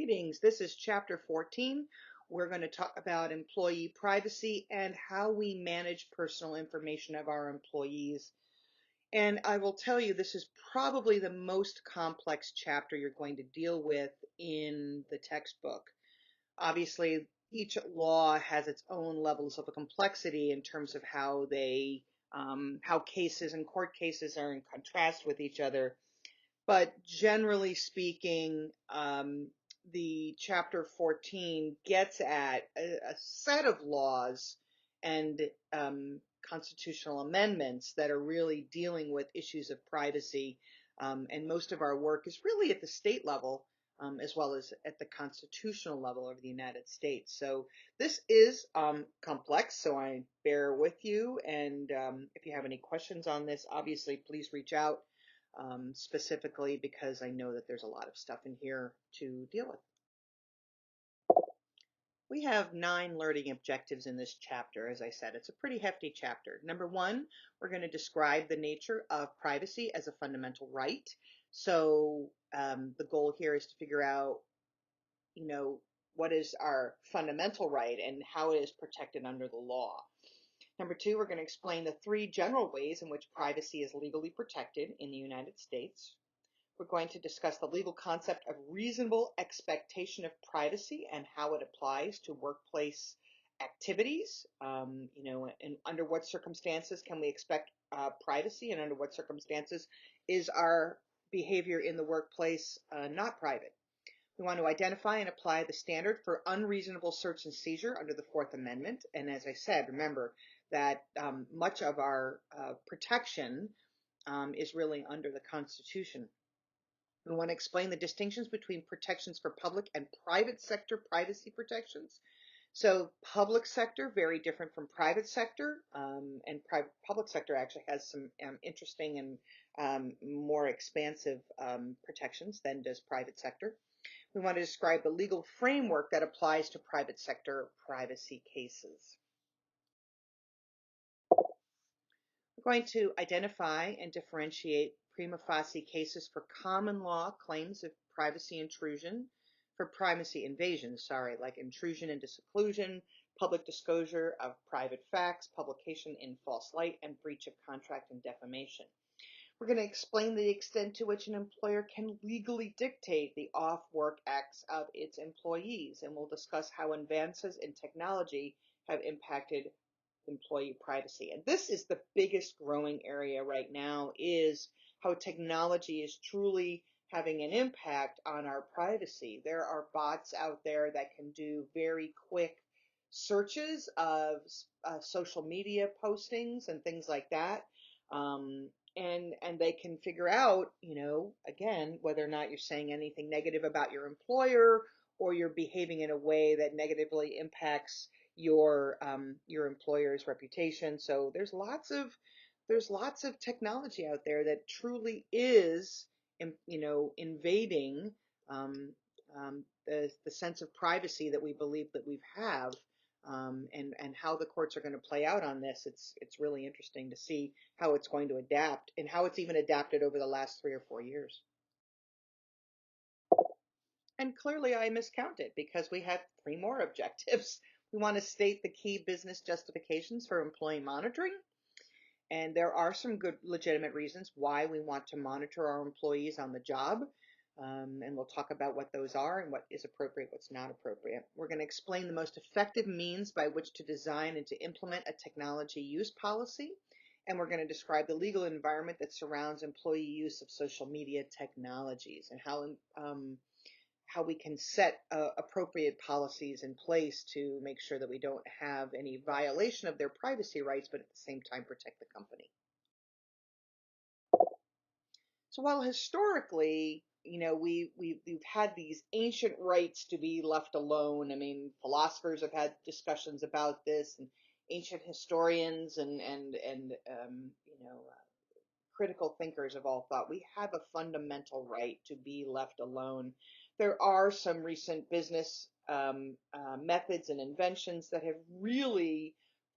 Greetings. This is chapter 14. We're going to talk about employee privacy and how we manage personal information of our employees. And I will tell you, this is probably the most complex chapter you're going to deal with in the textbook. Obviously, each law has its own levels of complexity in terms of how how cases and court cases are in contrast with each other. But generally speaking, the chapter 14 gets at a set of laws and constitutional amendments that are really dealing with issues of privacy. And most of our work is really at the state level, as well as at the constitutional level of the United States. So this is complex, so I bear with you. And if you have any questions on this, obviously, please reach out. Specifically because I know that there's a lot of stuff in here to deal with. We have 9 learning objectives in this chapter. As I said, it's a pretty hefty chapter. Number 1, we're going to describe the nature of privacy as a fundamental right. So the goal here is to figure out, what is our fundamental right and how it is protected under the law. Number 2, we're going to explain the 3 general ways in which privacy is legally protected in the United States. We're going to discuss the legal concept of reasonable expectation of privacy and how it applies to workplace activities. And under what circumstances can we expect privacy, and under what circumstances is our behavior in the workplace not private. We want to identify and apply the standard for unreasonable search and seizure under the Fourth Amendment. And as I said, remember that much of our protection is really under the Constitution. We want to explain the distinctions between protections for public and private sector privacy protections. So public sector, very different from private sector, and public sector actually has some interesting and more expansive protections than does private sector. We want to describe the legal framework that applies to private sector privacy cases. We're going to identify and differentiate prima facie cases for common law claims of privacy intrusion, for privacy invasion, like intrusion into seclusion, public disclosure of private facts, publication in false light, and breach of contract and defamation. We're going to explain the extent to which an employer can legally dictate the off-work acts of its employees, and we'll discuss how advances in technology have impacted employee privacy. And this is the biggest growing area right now, is how technology is truly having an impact on our privacy. There are bots out there that can do very quick searches of social media postings and things like that. And they can figure out, again, whether or not you're saying anything negative about your employer or you're behaving in a way that negatively impacts your employer's reputation. So there's lots of technology out there that truly is, invading the sense of privacy that we believe that we have. And how the courts are going to play out on this. It's really interesting to see how it's going to adapt and how it's even adapted over the last 3 or 4 years. And clearly I miscounted because we have 3 more objectives. We want to state the key business justifications for employee monitoring. And there are some good legitimate reasons why we want to monitor our employees on the job. And we'll talk about what those are and what is appropriate, what's not appropriate. We're going to explain the most effective means by which to design and to implement a technology use policy. And we're going to describe the legal environment that surrounds employee use of social media technologies and how we can set appropriate policies in place to make sure that we don't have any violation of their privacy rights, but at the same time protect the company. So while historically, we've had these ancient rights to be left alone. I mean, philosophers have had discussions about this, and ancient historians and critical thinkers have all thought we have a fundamental right to be left alone. There are some recent business methods and inventions that have really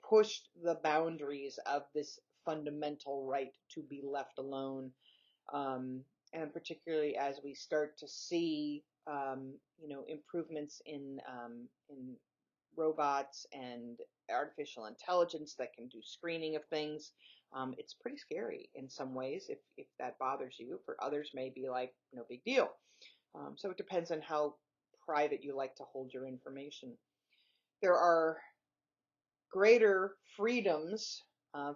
pushed the boundaries of this fundamental right to be left alone. And particularly as we start to see, improvements in robots and artificial intelligence that can do screening of things. It's pretty scary in some ways if that bothers you. For others, may be like no big deal. So it depends on how private you like to hold your information. There are greater freedoms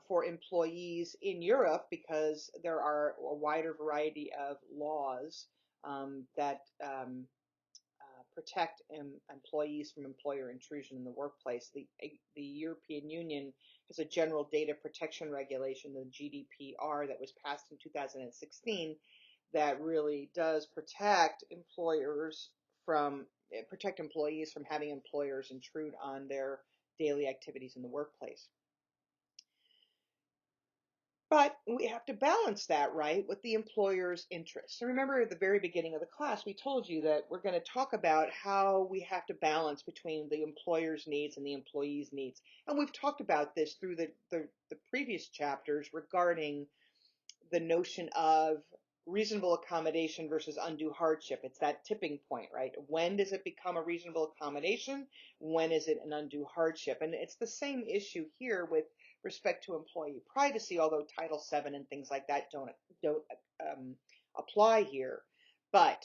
for employees in Europe because there are a wider variety of laws that protect employees from employer intrusion in the workplace. The European Union has a General Data Protection Regulation, the GDPR, that was passed in 2016 that really does protect employees from having employers intrude on their daily activities in the workplace. But we have to balance that, right, with the employer's interests. And remember at the very beginning of the class, we told you that we're going to talk about how we have to balance between the employer's needs and the employee's needs. And we've talked about this through the previous chapters regarding the notion of reasonable accommodation versus undue hardship. It's that tipping point, right? When does it become a reasonable accommodation? When is it an undue hardship? And it's the same issue here with respect to employee privacy, although Title VII and things like that don't apply here. But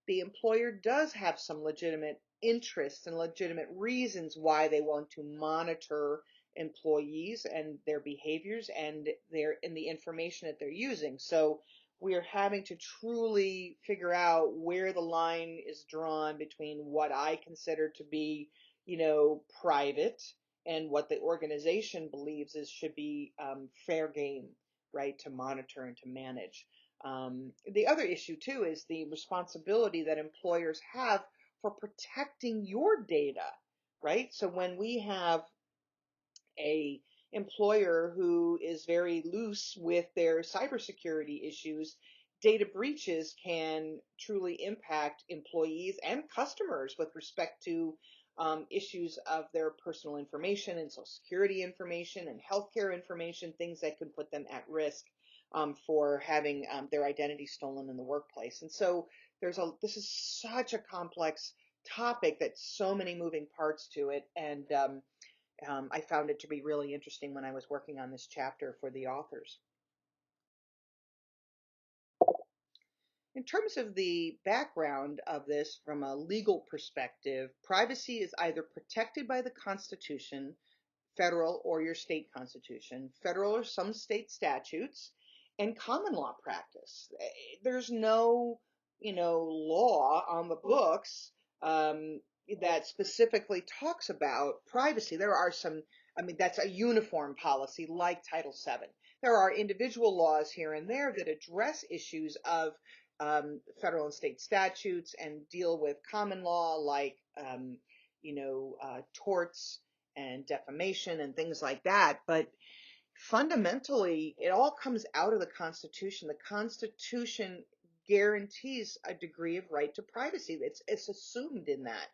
the employer does have some legitimate interests and legitimate reasons why they want to monitor employees and their behaviors and the information that they're using. So we are having to truly figure out where the line is drawn between what I consider to be, private and what the organization believes should be fair game, right, to monitor and to manage. The other issue too is the responsibility that employers have for protecting your data, right? So when we have a employer who is very loose with their cybersecurity issues, data breaches can truly impact employees and customers with respect to issues of their personal information and social security information and healthcare information, things that could put them at risk for having their identity stolen in the workplace. And so this is such a complex topic that so many moving parts to it. And I found it to be really interesting when I was working on this chapter for the authors. In terms of the background of this from a legal perspective, privacy is either protected by the Constitution, federal or your state constitution, federal or some state statutes, and common law practice. There's no, law on the books that specifically talks about privacy. There are some, that's a uniform policy like Title VII. There are individual laws here and there that address issues of federal and state statutes and deal with common law like, torts and defamation and things like that. But fundamentally, it all comes out of the Constitution. The Constitution guarantees a degree of right to privacy. It's assumed in that.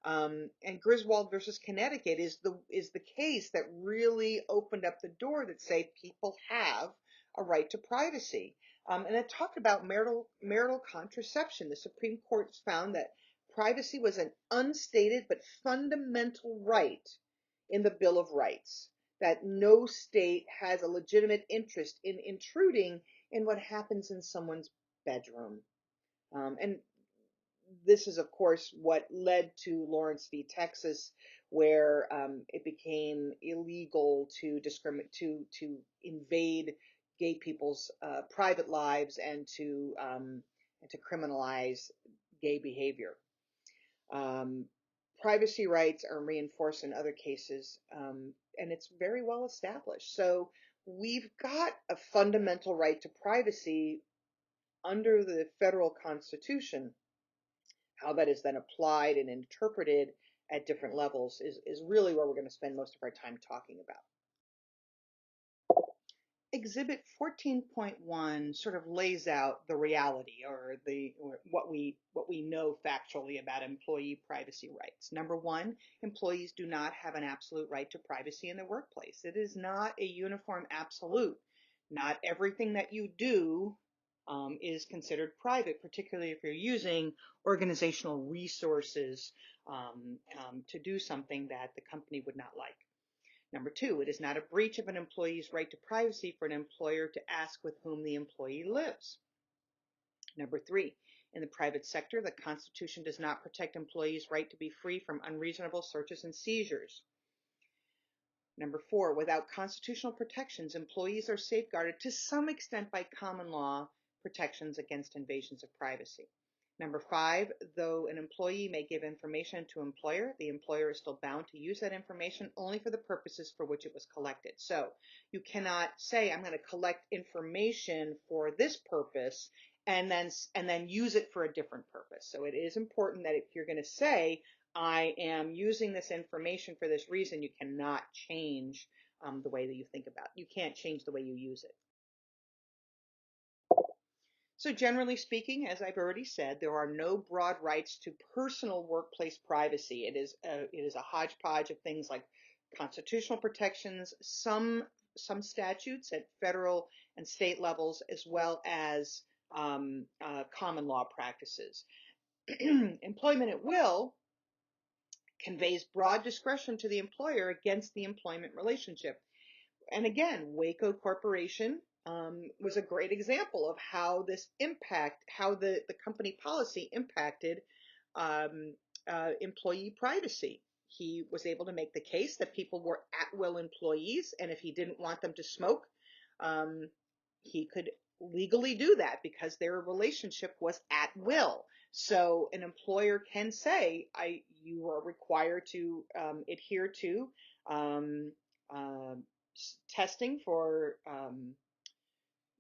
And Griswold versus Connecticut is the case that really opened up the door that say people have a right to privacy. And it talked about marital contraception. The Supreme Court found that privacy was an unstated but fundamental right in the Bill of Rights, that no state has a legitimate interest in intruding in what happens in someone's bedroom. And this is, of course, what led to Lawrence v. Texas, where it became illegal to invade gay people's private lives and to criminalize gay behavior. Privacy rights are reinforced in other cases, and it's very well established. So we've got a fundamental right to privacy under the federal Constitution. How that is then applied and interpreted at different levels is really what we're going to spend most of our time talking about. Exhibit 14.1 sort of lays out the reality or what we know factually about employee privacy rights. Number one, employees do not have an absolute right to privacy in their workplace. It is not a uniform absolute. Not everything that you do is considered private, particularly if you're using organizational resources to do something that the company would not like. Number two, it is not a breach of an employee's right to privacy for an employer to ask with whom the employee lives. Number three, in the private sector, the Constitution does not protect employees' right to be free from unreasonable searches and seizures. Number four, without constitutional protections, employees are safeguarded to some extent by common law protections against invasions of privacy. Number five, though an employee may give information to an employer, the employer is still bound to use that information only for the purposes for which it was collected. So you cannot say, I'm going to collect information for this purpose and then use it for a different purpose. So it is important that if you're going to say, I am using this information for this reason, you cannot change the way that you think about it. You can't change the way you use it. So generally speaking, as I've already said, there are no broad rights to personal workplace privacy. It is a hodgepodge of things like constitutional protections, some statutes at federal and state levels, as well as common law practices. Employment at will conveys broad discretion to the employer against the employment relationship. And again, Waco Corporation was a great example of how the company policy impacted employee privacy. He was able to make the case that people were at-will employees, and if he didn't want them to smoke, he could legally do that because their relationship was at will. So an employer can say, you are required to adhere to testing for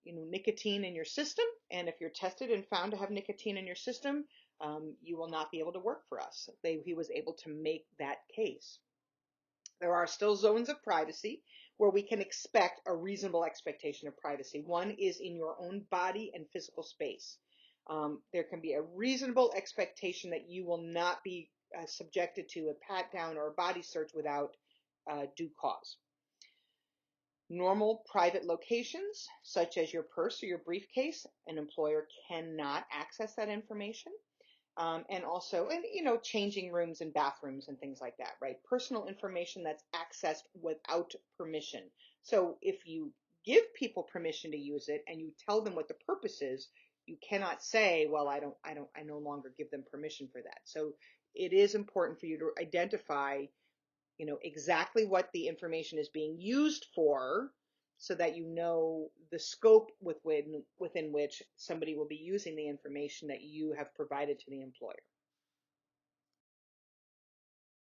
nicotine in your system, and if you're tested and found to have nicotine in your system, you will not be able to work for us. He was able to make that case. There are still zones of privacy where we can expect a reasonable expectation of privacy. One is in your own body and physical space. There can be a reasonable expectation that you will not be subjected to a pat down or a body search without due cause. Normal private locations, such as your purse or your briefcase, an employer cannot access that information. And also, changing rooms and bathrooms and things like that, right? Personal information that's accessed without permission. So if you give people permission to use it and you tell them what the purpose is, you cannot say, well, I no longer give them permission for that. So it is important for you to identify, exactly what the information is being used for, so that you know the scope within which somebody will be using the information that you have provided to the employer.